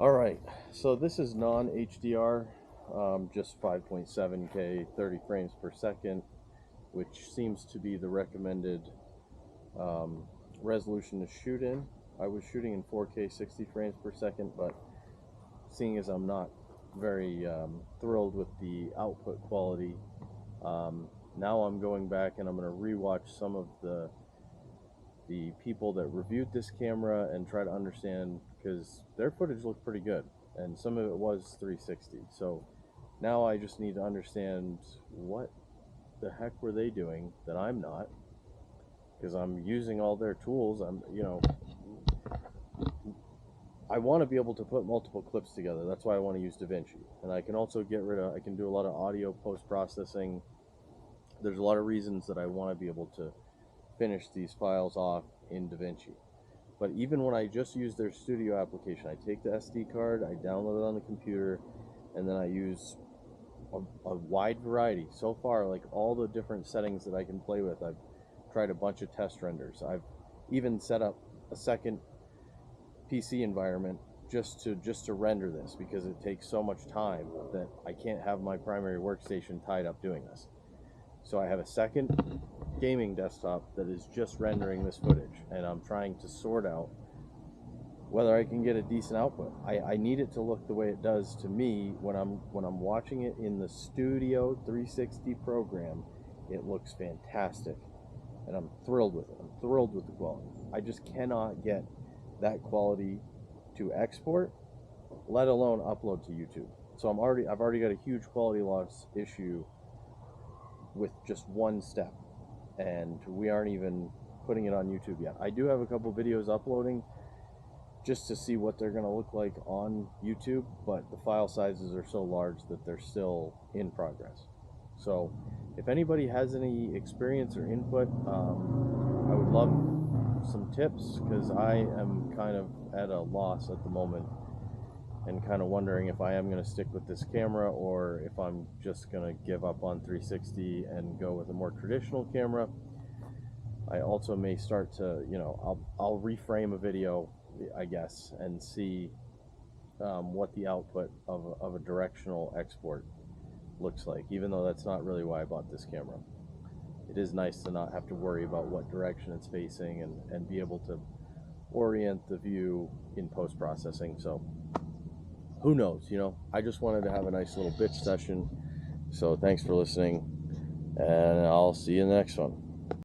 All right, so this is non-HDR, just 5.7K, 30 frames per second, which seems to be the recommended um, resolution to shoot in. I was shooting in 4K 60 frames per second, but seeing as I'm not very thrilled with the output quality, now I'm going back and I'm going to rewatch some of the people that reviewed this camera and try to understand, because their footage looked pretty good and some of it was 360. So now I just need to understand what the heck were they doing that I'm not, because I'm using all their tools. I want to be able to put multiple clips together. That's why I want to use DaVinci. And I can also I can do a lot of audio post-processing. There's a lot of reasons that I want to be able to finish these files off in DaVinci. But even when I just use their studio application, I take the SD card, I download it on the computer, and then I use a wide variety. So far, like all the different settings that I can play with, I've tried a bunch of test renders. I've even set up a second PC environment just to render this, because it takes so much time that I can't have my primary workstation tied up doing this. So I have a second gaming desktop that is just rendering this footage, and I'm trying to sort out whether I can get a decent output. I need it to look the way it does to me when I'm watching it in the Studio 360 program. It looks fantastic, and I'm thrilled with it. I'm thrilled with the quality. I just cannot get that quality to export, let alone upload to YouTube. So I've already got a huge quality loss issue with just one step, and we aren't even putting it on YouTube yet. I do have a couple videos uploading just to see what they're going to look like on YouTube, but the file sizes are so large that they're still in progress. So if anybody has any experience or input, I would love some tips, because I am kind of at a loss at the moment and kind of wondering if I am going to stick with this camera or if I'm just going to give up on 360 and go with a more traditional camera. I also may start to, I'll reframe a video, I guess, and see what the output of a directional export looks like, even though that's not really why I bought this camera. It is nice to not have to worry about what direction it's facing, and be able to orient the view in post-processing. So who knows, I just wanted to have a nice little bitch session. So thanks for listening, and I'll see you in the next one.